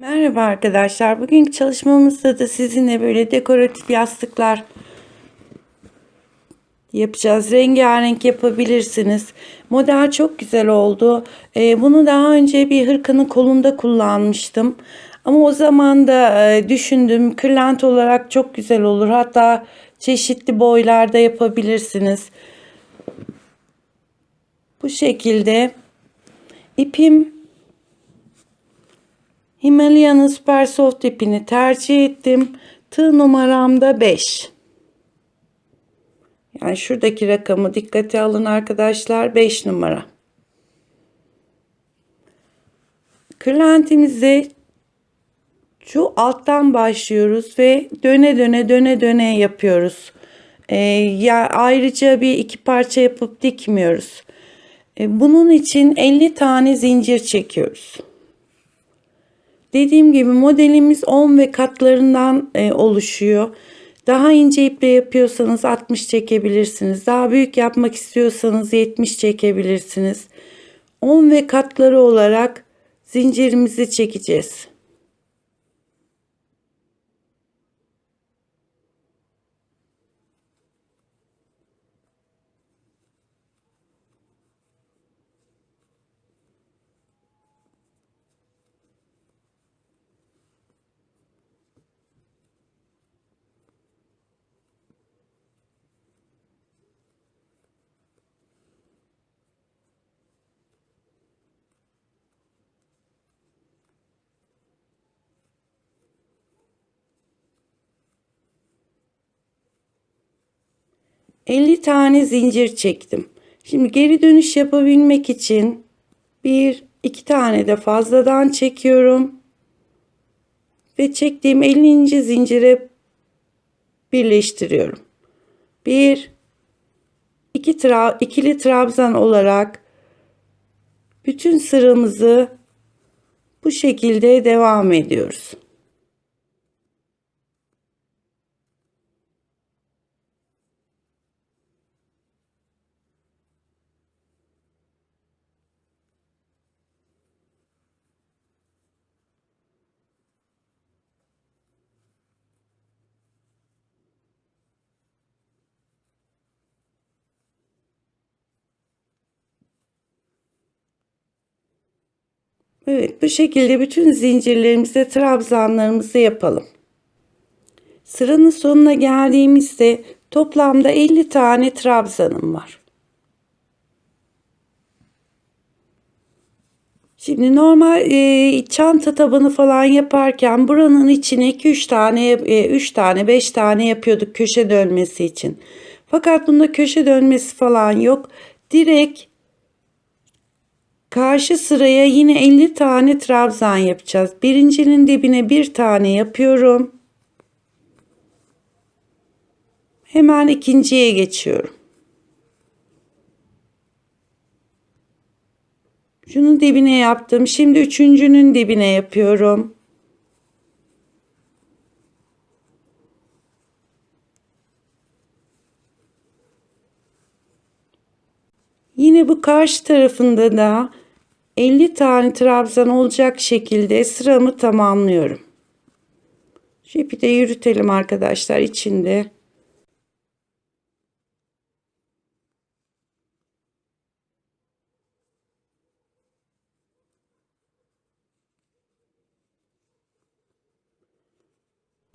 Merhaba arkadaşlar. Bugünkü çalışmamızda da sizinle böyle dekoratif yastıklar yapacağız. Rengarenk yapabilirsiniz. Model çok güzel oldu. Bunu daha önce bir hırkanın kolunda kullanmıştım. Ama o zaman da düşündüm. Kırlent olarak çok güzel olur. Hatta çeşitli boylarda yapabilirsiniz. Bu şekilde ipim Himalaya'nın Super Soft ipini tercih ettim. Tığ numaram da 5. Yani şuradaki rakamı dikkate alın arkadaşlar. 5 numara. Kırlentimizi şu alttan başlıyoruz ve döne döne yapıyoruz. Ya ayrıca bir iki parça yapıp dikmiyoruz. Bunun için 50 tane zincir çekiyoruz. Dediğim gibi modelimiz 10 ve katlarından oluşuyor. Daha ince iple yapıyorsanız 60 çekebilirsiniz. Daha büyük yapmak istiyorsanız 70 çekebilirsiniz. 10 ve katları olarak zincirimizi çekeceğiz. ...50 tane zincir çektim. Şimdi geri dönüş yapabilmek için... ...1, 2 tane de fazladan çekiyorum. Ve çektiğim 50. zincire... ...birleştiriyorum. 1, 2 ikili trabzan olarak... ...bütün sıramızı... ...bu şekilde devam ediyoruz. Evet, bu şekilde bütün zincirlerimizde trabzanlarımızı yapalım. Sıranın sonuna geldiğimizde toplamda 50 tane trabzanım var. Şimdi normal çanta tabanı falan yaparken buranın içine 2-3 tane 3 tane 5 tane yapıyorduk köşe dönmesi için. Fakat bunda köşe dönmesi falan yok. Direkt karşı sıraya yine 50 tane trabzan yapacağız. Birincinin dibine bir tane yapıyorum. Hemen ikinciye geçiyorum. Şunun dibine yaptım. Şimdi üçüncünün dibine yapıyorum. Yine bu karşı tarafında da 50 tane trabzan olacak şekilde sıramı tamamlıyorum. Şu ipi de yürütelim arkadaşlar içinde.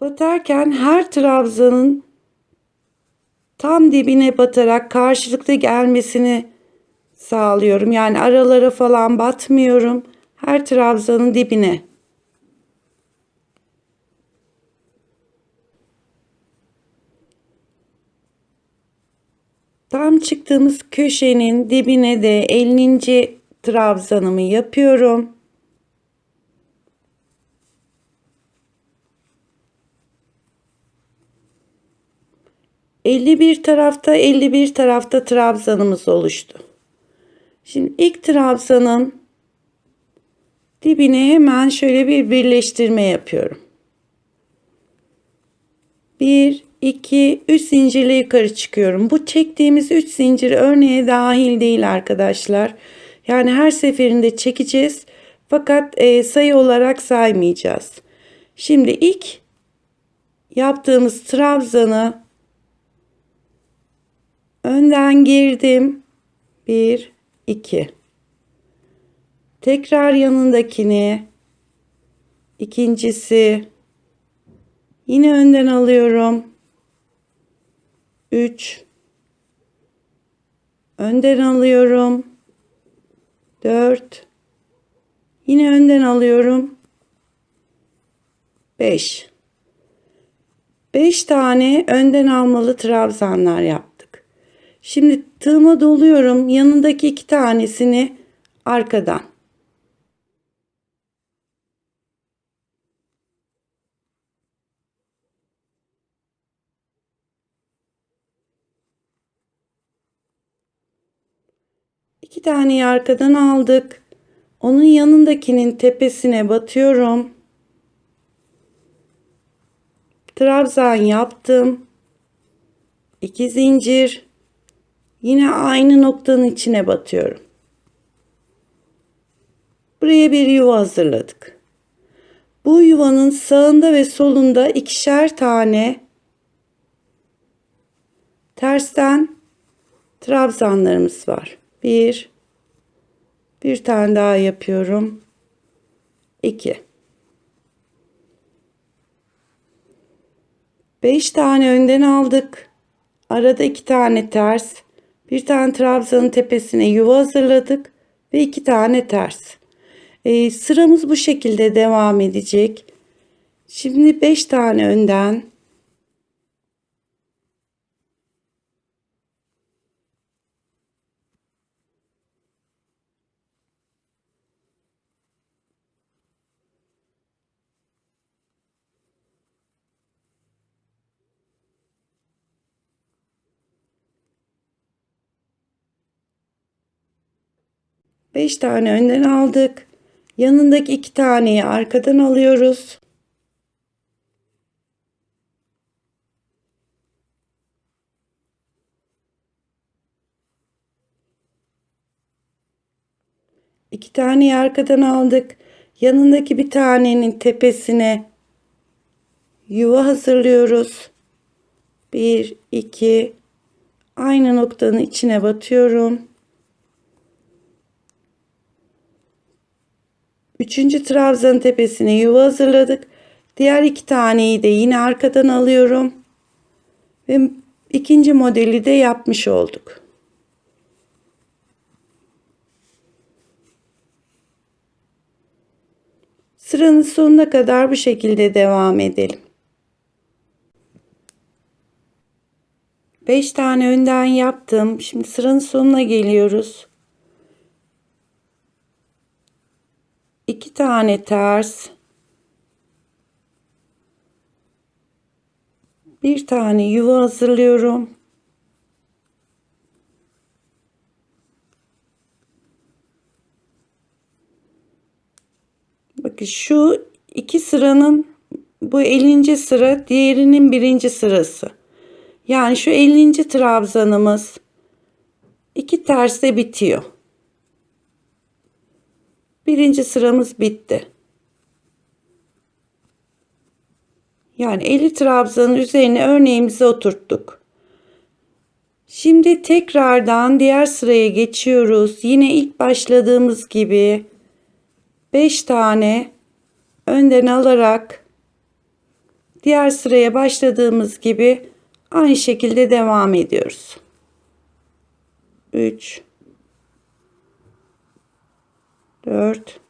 Batarken her trabzanın tam dibine batarak karşılıklı gelmesini sağlıyorum. Yani aralara falan batmıyorum. Her trabzanın dibine. Tam çıktığımız köşenin dibine de 50. trabzanımı yapıyorum. ...51 tarafta 51 tarafta trabzanımız oluştu. Şimdi ilk trabzanın dibine hemen şöyle bir birleştirme yapıyorum. 1, 2, 3 zincirle yukarı çıkıyorum. Bu çektiğimiz 3 zincir örneğe dahil değil arkadaşlar. Yani her seferinde çekeceğiz Fakat sayı olarak saymayacağız. Şimdi ilk yaptığımız trabzanı önden girdim. 1, 2. Tekrar yanındakini, ikincisi, yine önden alıyorum. 3, önden alıyorum. 4, yine önden alıyorum. 5. 5 tane önden almalı trabzanlar yaptık. Şimdi tığıma doluyorum. Yanındaki 2 tanesini arkadan. İki taneyi arkadan aldık. Onun yanındakinin tepesine batıyorum. Trabzan yaptım. 2 zincir. Yine aynı noktanın içine batıyorum. Buraya bir yuva hazırladık. Bu yuvanın sağında ve solunda ikişer tane tersten trabzanlarımız var. Bir tane daha yapıyorum. 2. 5 tane önden aldık. Arada 2 tane ters. Bir tane trabzanın tepesine yuva hazırladık ve 2 tane ters. Sıramız bu şekilde devam edecek. Şimdi 5 tane önden, 5 tane önden aldık. Yanındaki 2 taneyi arkadan alıyoruz. İki taneyi arkadan aldık. Yanındaki bir tanenin tepesine yuva hazırlıyoruz. 1, 2, aynı noktanın içine batıyorum. Üçüncü trabzanın tepesine yuva hazırladık. Diğer 2 taneyi de yine arkadan alıyorum. Ve ikinci modeli de yapmış olduk. Sıranın sonuna kadar bu şekilde devam edelim. 5 tane önden yaptım. Şimdi sıranın sonuna geliyoruz. 2 tane ters. Bir tane yuva hazırlıyorum. Bakın şu iki sıranın, bu 50. sıra, diğerinin 1. sırası. Yani şu 50. trabzanımız 2 tersle bitiyor. 1. sıramız bitti. Yani 50 trabzanın üzerine örneğimizi oturttuk. Şimdi tekrardan diğer sıraya geçiyoruz. Yine ilk başladığımız gibi 5 tane önden alarak diğer sıraya başladığımız gibi aynı şekilde devam ediyoruz. 3, 4,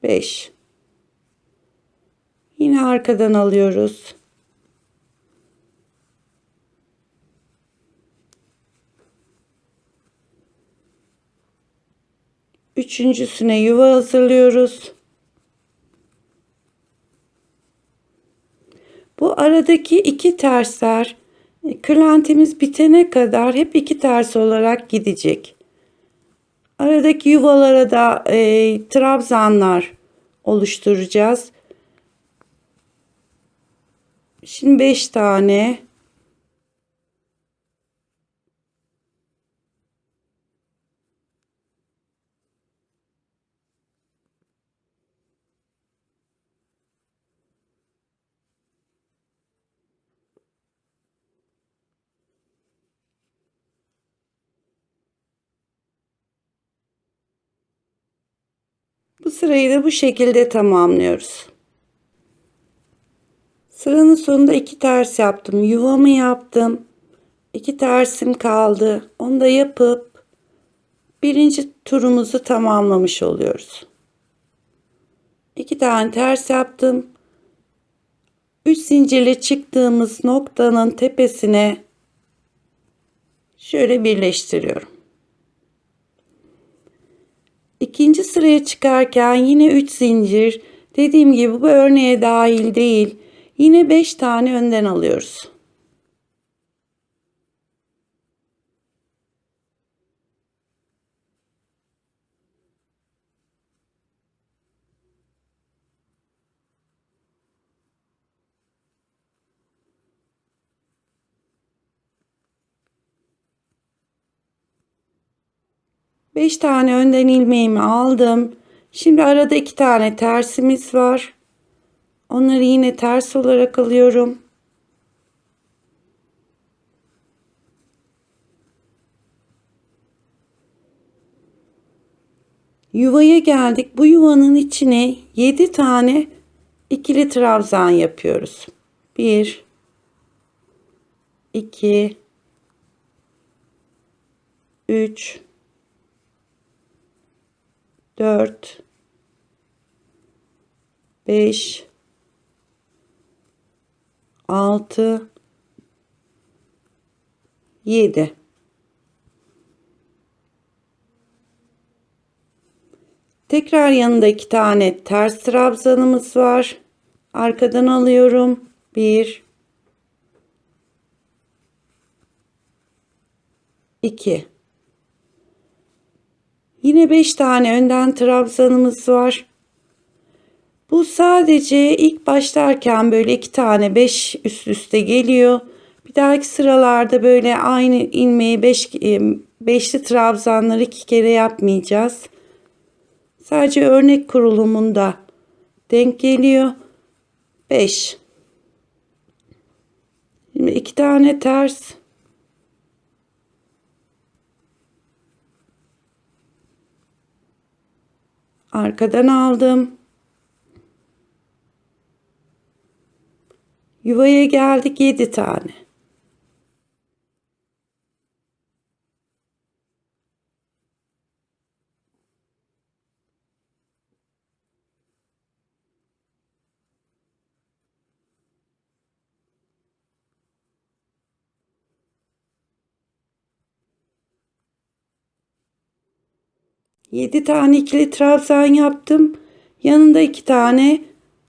5. Yine arkadan alıyoruz. Üçüncüsüne yuva hazırlıyoruz. Bu aradaki 2 tersler kırlentimiz bitene kadar hep 2 ters olarak gidecek. Aradaki yuvalara da trabzanlar oluşturacağız. Şimdi 5 tane Bu sırayı da bu şekilde tamamlıyoruz. Sıranın sonunda 2 ters yaptım. Yuvamı yaptım. 2 tersim kaldı. Onu da yapıp birinci turumuzu tamamlamış oluyoruz. 2 tane ters yaptım. 3 zincirle çıktığımız noktanın tepesine şöyle birleştiriyorum. İkinci sıraya çıkarken yine 3 zincir. Dediğim gibi bu örneğe dahil değil. Yine 5 tane önden alıyoruz. Beş tane önden ilmeğimi aldım. Şimdi arada 2 tane tersimiz var. Onları yine ters olarak alıyorum. Yuvaya geldik. Bu yuvanın içine 7 tane ikili trabzan yapıyoruz. 1 2 3 4 5 6 7. Tekrar yanında 2 tane ters trabzanımız var. Arkadan alıyorum. 1 2. Yine 5 tane önden trabzanımız var. Bu sadece ilk başlarken böyle 2 tane 5 üst üste geliyor. Bir dahaki sıralarda böyle aynı ilmeği 5'li trabzanları 2 kere yapmayacağız. Sadece örnek kurulumunda denk geliyor. 5. Şimdi 2 tane ters. Arkadan aldım. Yuvaya geldik 7 tane. Yedi tane ikili trabzan yaptım. Yanında 2 tane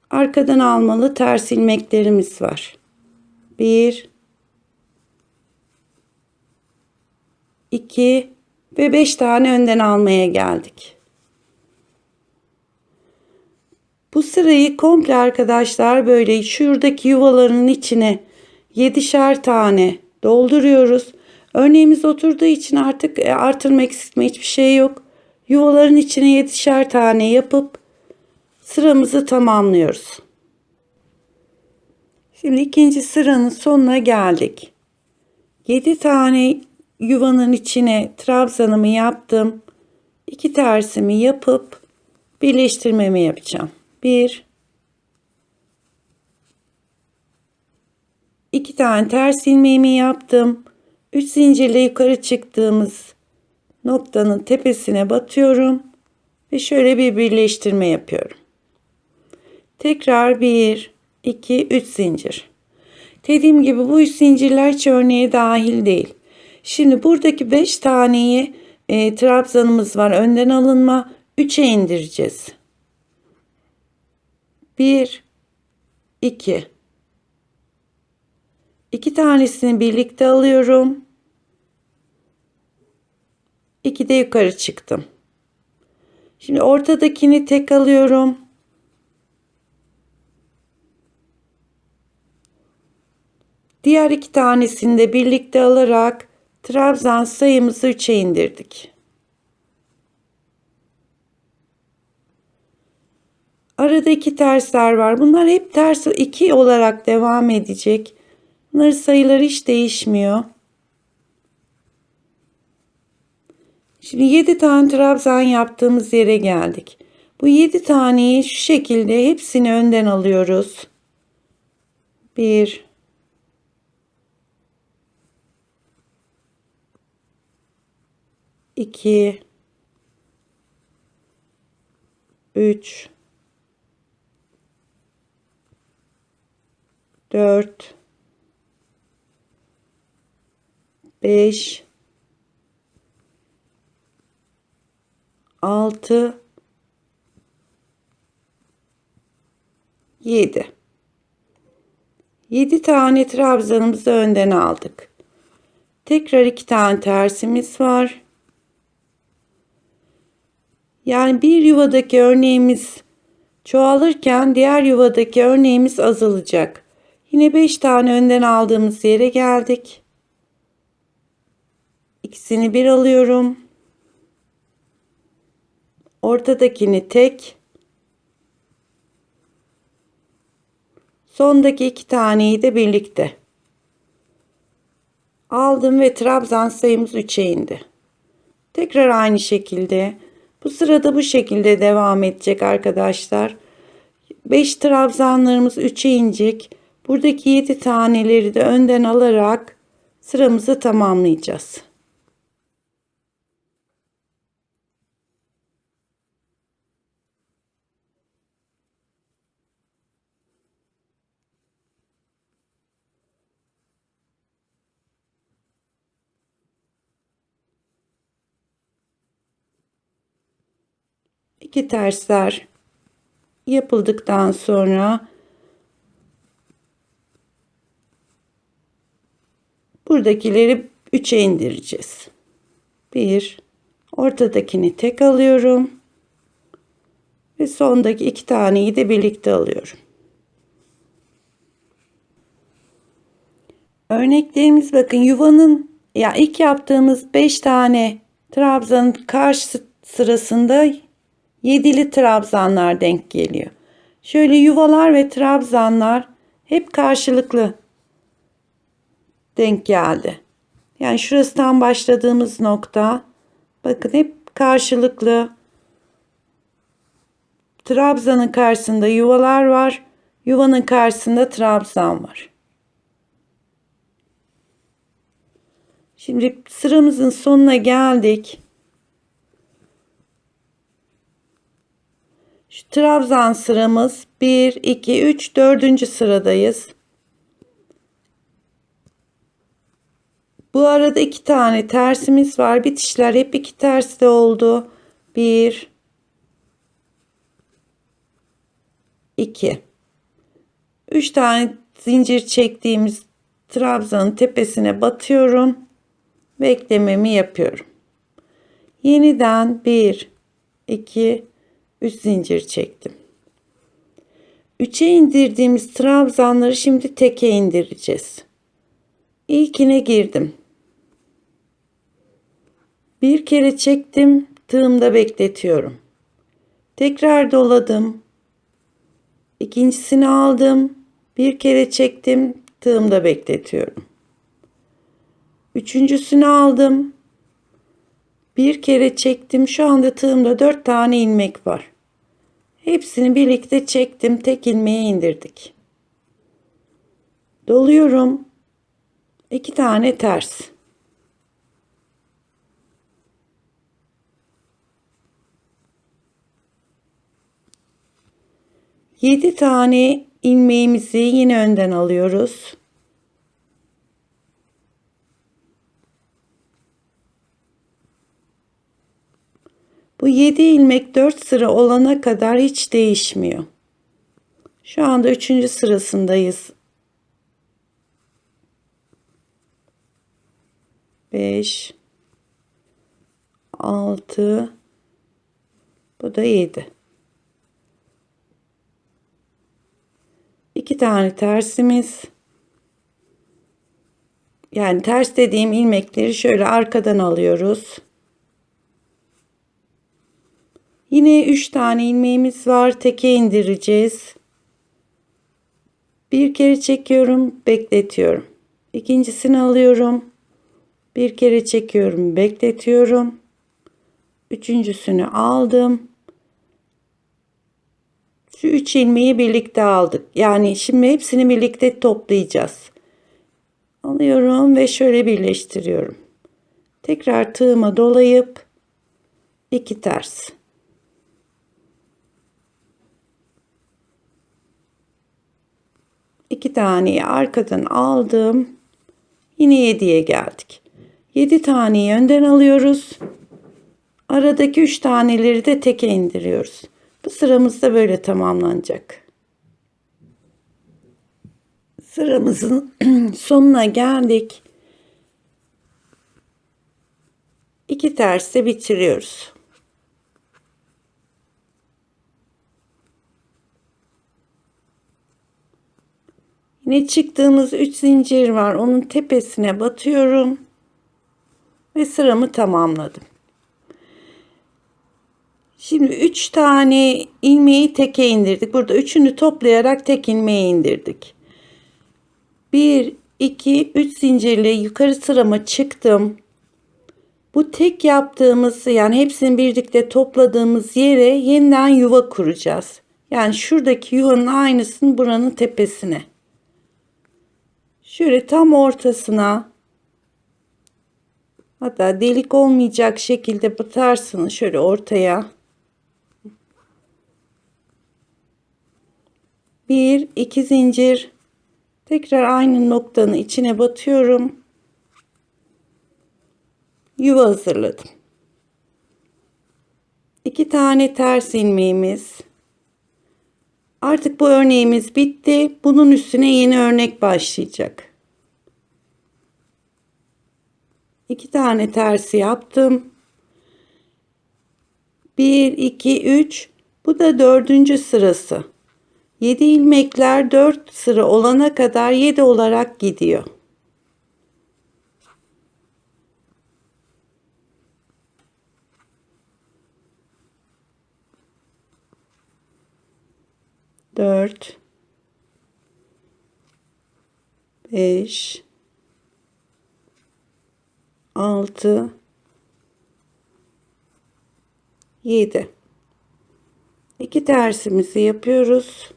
arkadan almalı ters ilmeklerimiz var. 1 2 ve 5 tane önden almaya geldik. Bu sırayı komple arkadaşlar böyle şuradaki yuvaların içine 7'şer tane dolduruyoruz. Örneğimiz oturduğu için artık artırma eksiltme hiçbir şey yok. Yuvaların içine 7'şer tane yapıp sıramızı tamamlıyoruz. Şimdi ikinci sıranın sonuna geldik. 7 tane yuvanın içine trabzanımı yaptım. 2 tersimi yapıp birleştirmemi yapacağım. 1 2 tane ters ilmeğimi yaptım. 3 zincirle yukarı çıktığımız noktanın tepesine batıyorum ve şöyle bir birleştirme yapıyorum. Tekrar 1 2 3 zincir. Dediğim gibi bu 3 zincirler hiç örneğe dahil değil. Şimdi buradaki 5 taneyi trabzanımız var. Önden alınma 3'e indireceğiz. 1 2 2 tanesini birlikte alıyorum. 2 de yukarı çıktım. Şimdi ortadakini tek alıyorum. Diğer 2 tanesini de birlikte alarak trabzan sayımızı 3'e indirdik. Arada 2 tersler var. Bunlar hep ters 2 olarak devam edecek. Bunların sayıları hiç değişmiyor. Şimdi 7 tane trabzan yaptığımız yere geldik. Bu 7 taneyi şu şekilde hepsini önden alıyoruz. 1 2 3 4 5 6 7 7 tane trabzanımızı önden aldık. Tekrar 2 tane tersimiz var. Yani bir yuvadaki örneğimiz çoğalırken diğer yuvadaki örneğimiz azalacak. Yine 5 tane önden aldığımız yere geldik. İkisini bir alıyorum. Ortadakini tek. Sondaki 2 taneyi de birlikte aldım ve trabzan sayımız 3'e indi. Tekrar aynı şekilde bu sırada bu şekilde devam edecek arkadaşlar. 5 trabzanlarımız 3'e inecek. Buradaki 7 taneleri de önden alarak sıramızı tamamlayacağız. İki tersler yapıldıktan sonra buradakileri 3'e indireceğiz. 1 ortadakini tek alıyorum ve sondaki 2 taneyi de birlikte alıyorum. Örneklerimiz bakın yuvanın ilk yaptığımız 5 tane trabzanın karşı sırasında 7'li trabzanlar denk geliyor. Şöyle yuvalar ve trabzanlar hep karşılıklı denk geldi. Yani şurası tam başladığımız nokta. Bakın hep karşılıklı. Trabzanın karşısında yuvalar var. Yuvanın karşısında trabzan var. Şimdi sıramızın sonuna geldik. Şu trabzan sıramız 1, 2, 3, 4. sıradayız. Bu arada 2 tane tersimiz var. Bitişler hep 2 tersde oldu. 1, 2. 3 tane zincir çektiğimiz trabzanın tepesine batıyorum ve eklememi yapıyorum. Yeniden 1, 2, 3 zincir çektim. 3'e indirdiğimiz trabzanları şimdi teke indireceğiz. İlkine girdim. Bir kere çektim, tığımda bekletiyorum. Tekrar doladım. İkincisini aldım. Bir kere çektim, tığımda bekletiyorum. Üçüncüsünü aldım. Bir kere çektim. Şu anda tığımda 4 tane ilmek var. Hepsini birlikte çektim. Tek ilmeğe indirdik. Doluyorum. 2 tane ters. Yedi tane ilmeğimizi yine önden alıyoruz. Bu 7 ilmek 4 sıra olana kadar hiç değişmiyor. Şu anda 3. sırasındayız. 5 6 bu da 7. 2 tane tersimiz. Yani ters dediğim ilmekleri şöyle arkadan alıyoruz. Yine 3 tane ilmeğimiz var. Teke indireceğiz. Bir kere çekiyorum, bekletiyorum. İkincisini alıyorum. Bir kere çekiyorum, bekletiyorum. Üçüncüsünü aldım. Şu 3 ilmeği birlikte aldık. Yani şimdi hepsini birlikte toplayacağız. Alıyorum ve şöyle birleştiriyorum. Tekrar tığıma dolayıp 2 ters. İki taneyi arkadan aldım. Yine 7'ye geldik. 7 taneyi önden alıyoruz. Aradaki 3 taneleri de teke indiriyoruz. Bu sıramız da böyle tamamlanacak. Sıramızın sonuna geldik. 2 terste bitiriyoruz. Yine çıktığımız 3 zincir var. Onun tepesine batıyorum. Ve sıramı tamamladım. Şimdi 3 tane ilmeği teke indirdik. Burada üçünü toplayarak tek ilmeği indirdik. 1, 2, 3 zincirle yukarı sırama çıktım. Bu tek yaptığımız, yani hepsini birlikte topladığımız yere yeniden yuva kuracağız. Yani şuradaki yuvanın aynısını buranın tepesine. Şöyle tam ortasına, hatta delik olmayacak şekilde batarsınız şöyle ortaya. 1, 2 zincir. Tekrar aynı noktanın içine batıyorum. Yuva hazırladım. 2 tane ters ilmeğimiz. Artık bu örneğimiz bitti. Bunun üstüne yeni örnek başlayacak. 2 tane tersi yaptım. 1, 2, 3. Bu da 4. sırası. 7 ilmekler 4 sıra olana kadar 7 olarak gidiyor. Dört, 5, 6, 7. 2 tersimizi yapıyoruz.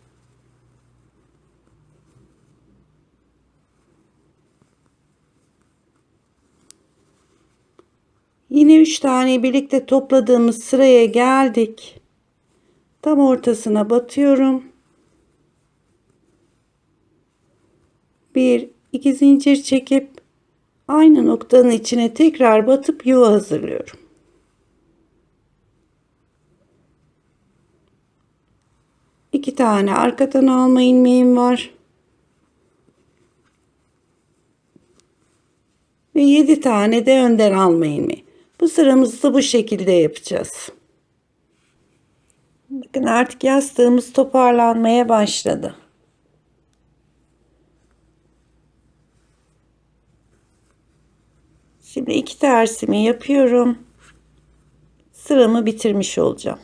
Yine 3 tane birlikte topladığımız sıraya geldik. Tam ortasına batıyorum. 1, 2 zincir çekip aynı noktanın içine tekrar batıp yuva hazırlıyorum. İki tane arkadan alma ilmeğim var. Ve 7 tane de önden alma ilmeği. Bu sıramızı da bu şekilde yapacağız. Bakın artık yastığımız toparlanmaya başladı. Şimdi 2 tersimi yapıyorum. Sıramı bitirmiş olacağım.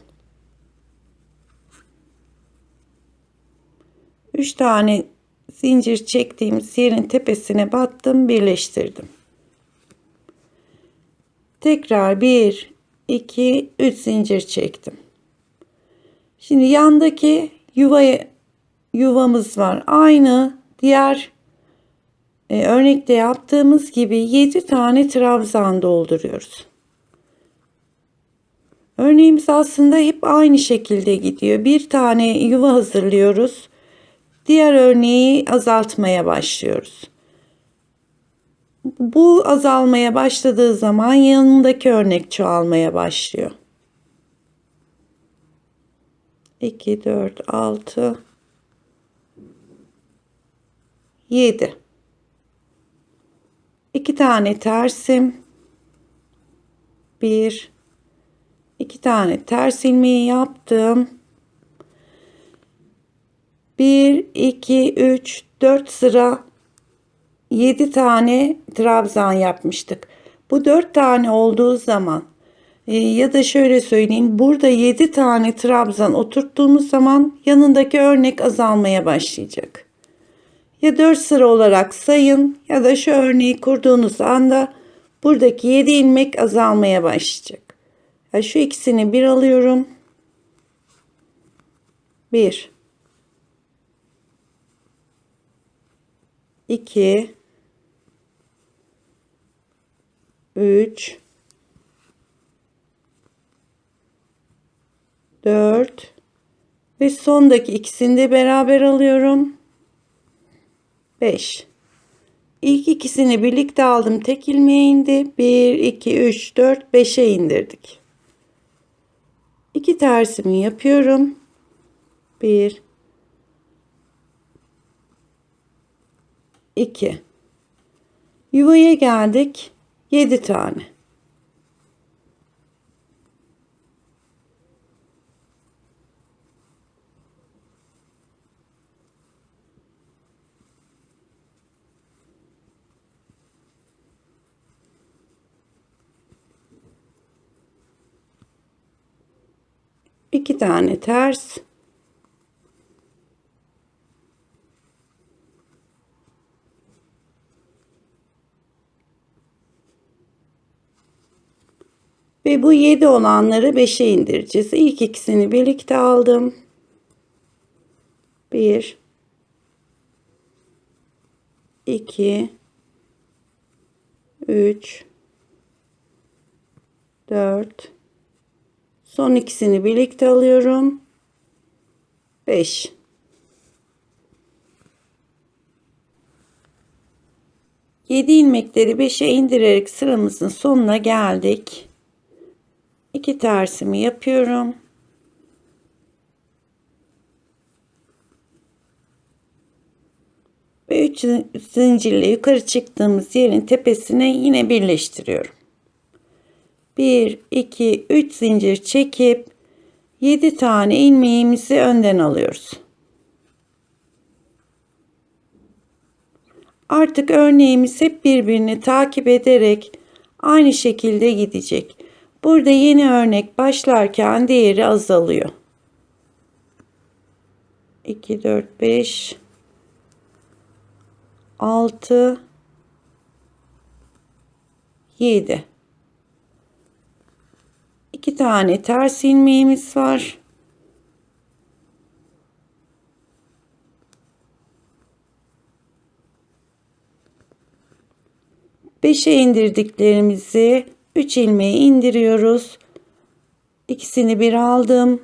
3 tane zincir çektiğimiz yerin tepesine battım, birleştirdim. Tekrar 1, 2, 3 zincir çektim. Şimdi yandaki yuvamız var. Aynı diğer örnekte yaptığımız gibi 7 tane trabzan dolduruyoruz. Örneğimiz aslında hep aynı şekilde gidiyor. Bir tane yuva hazırlıyoruz. Diğer örneği azaltmaya başlıyoruz. Bu azalmaya başladığı zaman yanındaki örnek çoğalmaya başlıyor. 2, 4, 6, 7. 2 tane tersim. 1, 2 tane ters ilmeği yaptım. 1, 2, 3, 4 sıra 7 tane trabzan yapmıştık. Bu 4 tane olduğu zaman ya da şöyle söyleyeyim, burada 7 tane trabzan oturttuğumuz zaman yanındaki örnek azalmaya başlayacak. Ya 4 sıra olarak sayın ya da şu örneği kurduğunuz anda buradaki 7 ilmek azalmaya başlayacak. Şu ikisini bir alıyorum. 1 2 3 4 ve sondaki ikisini de beraber alıyorum. 5. İlk ikisini birlikte aldım. Tek ilmeğe indi. 1, 2, 3, 4, 5'e indirdik. 2 tersimi yapıyorum. 1, 2. Yuvaya geldik. 7 tane. İki tane ters. Ve bu 7 olanları 5'e indireceğiz. İlk ikisini birlikte aldım. 1 2 3 4 son ikisini birlikte alıyorum. 5. Yedi ilmekleri 5'e indirerek sıramızın sonuna geldik. 2 tersimi yapıyorum. Ve 3 zincirle yukarı çıktığımız yerin tepesine yine birleştiriyorum. 1 2 3 zincir çekip 7 tane ilmeğimizi önden alıyoruz. Artık örneğimiz hep birbirini takip ederek aynı şekilde gidecek. Burada yeni örnek başlarken diğeri azalıyor. 2 4 5 6 7. 2 tane ters ilmeğimiz var. Beşe indirdiklerimizi 3 ilmeği indiriyoruz. İkisini bir aldım.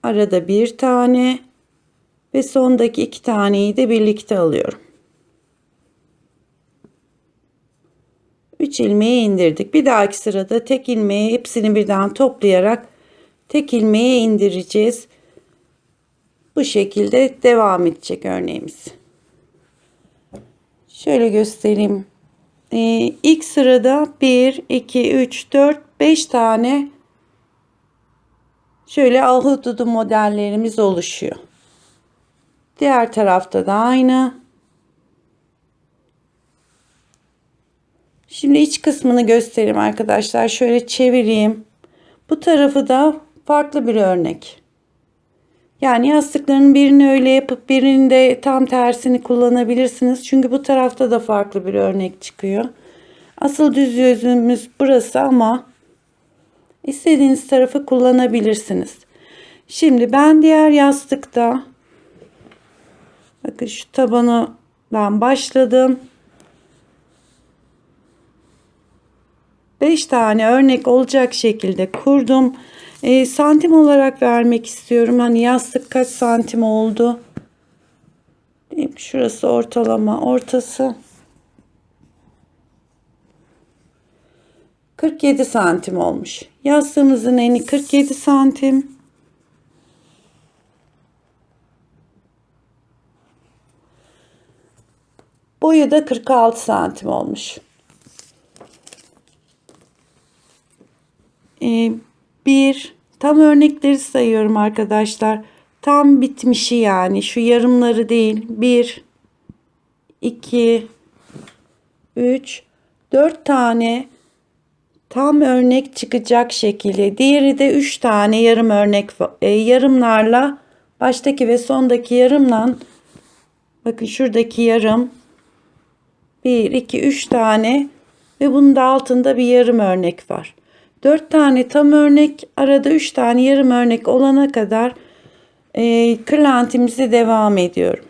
Arada bir tane ve sondaki 2 taneyi de birlikte alıyorum. 3 ilmeği indirdik. Bir dahaki sırada tek ilmeği hepsini birden toplayarak tek ilmeğe indireceğiz. Bu şekilde devam edecek örneğimiz. Şöyle göstereyim. İlk sırada 1 2 3 4 5 tane şöyle ahududu modellerimiz oluşuyor. Diğer tarafta da aynı. Şimdi iç kısmını göstereyim arkadaşlar. Şöyle çevireyim. Bu tarafı da farklı bir örnek. Yani yastıkların birini öyle yapıp birini de tam tersini kullanabilirsiniz. Çünkü bu tarafta da farklı bir örnek çıkıyor. Asıl düz yüzümüz burası ama istediğiniz tarafı kullanabilirsiniz. Şimdi ben diğer yastıkta bakın şu tabanından başladım. 5 tane örnek olacak şekilde kurdum. Santim olarak vermek istiyorum. Hani yastık kaç santim oldu? Şurası ortalama, ortası 47 santim olmuş. Yastığımızın eni 47 santim. Boyu da 46 santim olmuş. Bir tam örnekleri sayıyorum arkadaşlar. Tam bitmişi yani şu yarımları değil. 1 2 3 4 tane tam örnek çıkacak şekilde. Diğeri de 3 tane yarım örnek yarımlarla baştaki ve sondaki yarımla bakın şuradaki yarım 1 2 3 tane ve bunun da altında bir yarım örnek var. 4 tane tam örnek, arada 3 tane yarım örnek olana kadar kırlentimize devam ediyorum.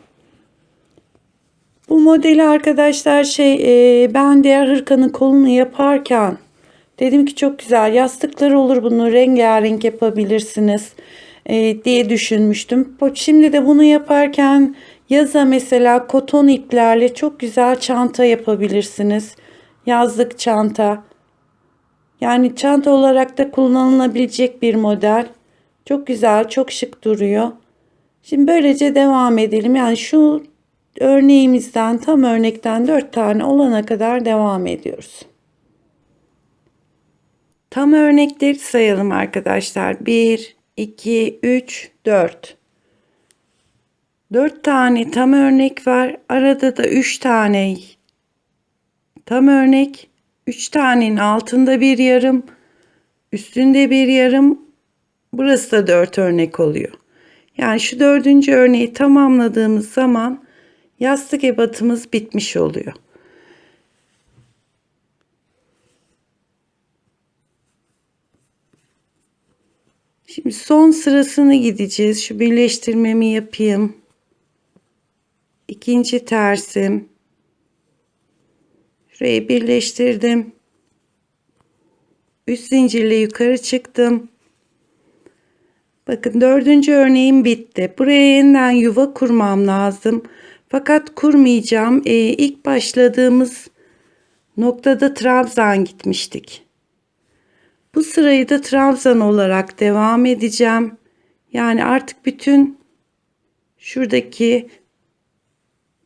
Bu modeli arkadaşlar ben diğer hırkanın kolunu yaparken dedim ki çok güzel yastıklar olur, bunu rengarenk yapabilirsiniz diye düşünmüştüm. Şimdi de bunu yaparken yaza mesela koton iplerle çok güzel çanta yapabilirsiniz. Yazlık çanta. Yani çanta olarak da kullanılabilecek bir model. Çok güzel, çok şık duruyor. Şimdi böylece devam edelim. Yani şu örneğimizden, tam örnekten 4 tane olana kadar devam ediyoruz. Tam örnekleri sayalım arkadaşlar. 1, 2, 3, 4. 4 tane tam örnek var. Arada da 3 tane tam örnek. 3 tanenin altında bir yarım, üstünde bir yarım. Burası da 4 örnek oluyor. Yani şu 4. örneği tamamladığımız zaman yastık ebatımız bitmiş oluyor. Şimdi son sırasını gideceğiz. Şu birleştirmemi yapayım. İkinci tersim. Şurayı birleştirdim. Üst zincirle yukarı çıktım. Bakın 4. örneğim bitti. Buraya yeniden yuva kurmam lazım. Fakat kurmayacağım. İlk başladığımız noktada trabzan gitmiştik. Bu sırayı da trabzan olarak devam edeceğim. Yani artık bütün şuradaki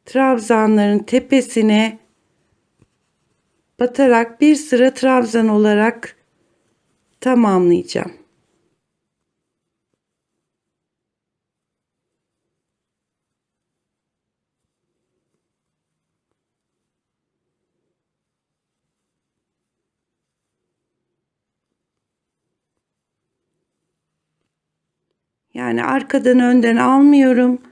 trabzanların tepesine batarak bir sıra trabzan olarak tamamlayacağım. Yani arkadan önden almıyorum.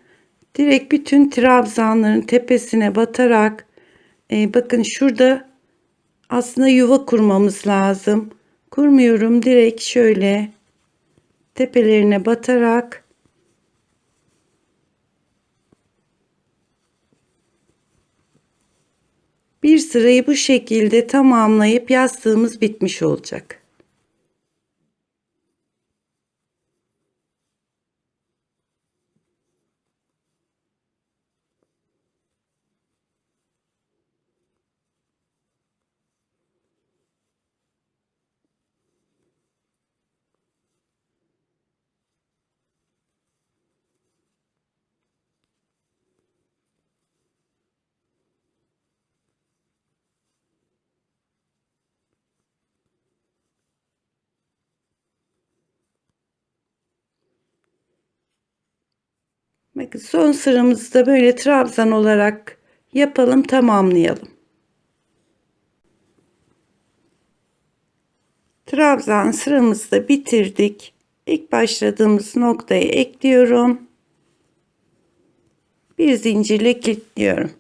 Direkt bütün trabzanların tepesine batarak bakın şurada aslında yuva kurmamız lazım. Kurmuyorum. Direkt şöyle tepelerine batarak bir sırayı bu şekilde tamamlayıp yastığımız bitmiş olacak. Bakın son sıramızı da böyle trabzan olarak yapalım, tamamlayalım. Trabzan sıramızı da bitirdik. İlk başladığımız noktayı ekliyorum. Bir zincirle kilitliyorum.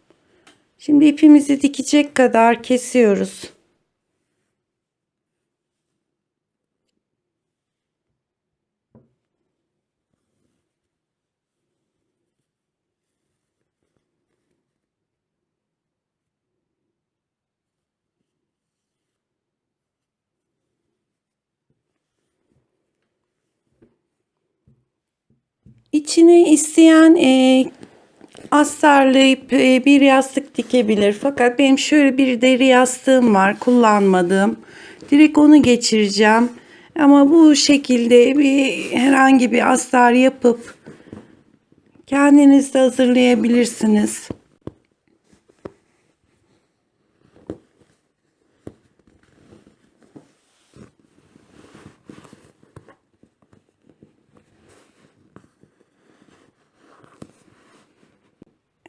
Şimdi ipimizi dikecek kadar kesiyoruz. İçine isteyen astarlayıp bir yastık dikebilir. Fakat benim şöyle bir deri yastığım var, kullanmadığım. Direkt onu geçireceğim. Ama bu şekilde herhangi bir astar yapıp kendiniz de hazırlayabilirsiniz.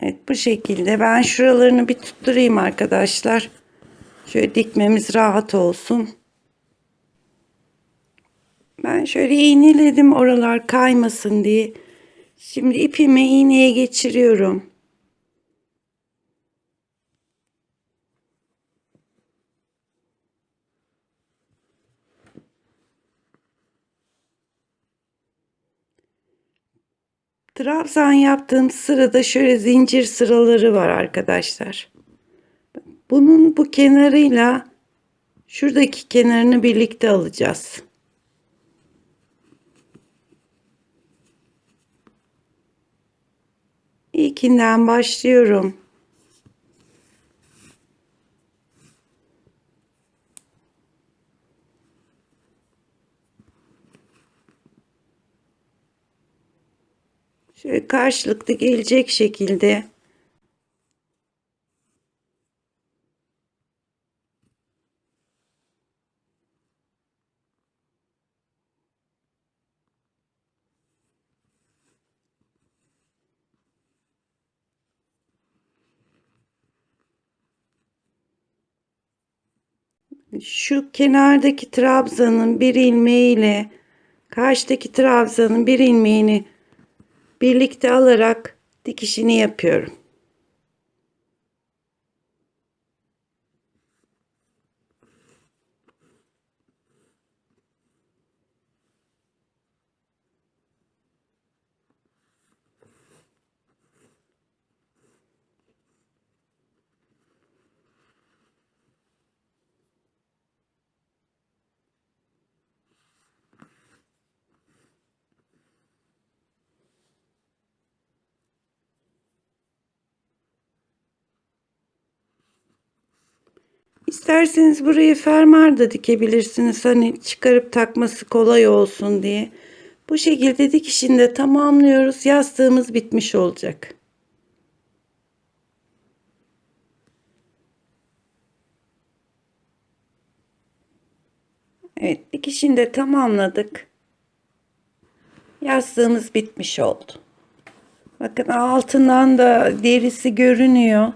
Evet, bu şekilde ben şuralarını bir tutturayım arkadaşlar. Şöyle dikmemiz rahat olsun. Ben şöyle iğneledim oralar kaymasın diye. Şimdi ipimi iğneye geçiriyorum. Trabzan yaptığım sırada şöyle zincir sıraları var arkadaşlar. Bunun bu kenarıyla şuradaki kenarını birlikte alacağız. İlkinden başlıyorum. Şöyle karşılıklı gelecek şekilde şu kenardaki trabzanın bir ilmeğiyle karşıdaki trabzanın bir ilmeğini birlikte alarak dikişini yapıyorum. İsterseniz buraya fermuar da dikebilirsiniz. Hani çıkarıp takması kolay olsun diye. Bu şekilde dikişini de tamamlıyoruz. Yastığımız bitmiş olacak. Evet, dikişini de tamamladık. Yastığımız bitmiş oldu. Bakın altından da derisi görünüyor.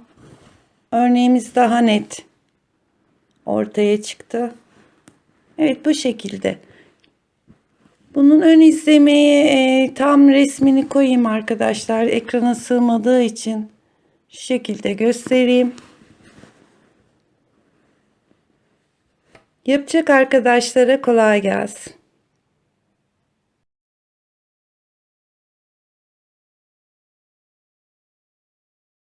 Örneğimiz daha net ortaya çıktı. Evet, bu şekilde. Bunun ön izlemeye tam resmini koyayım arkadaşlar. Ekrana sığmadığı için şu şekilde göstereyim. Yapacak arkadaşlara kolay gelsin.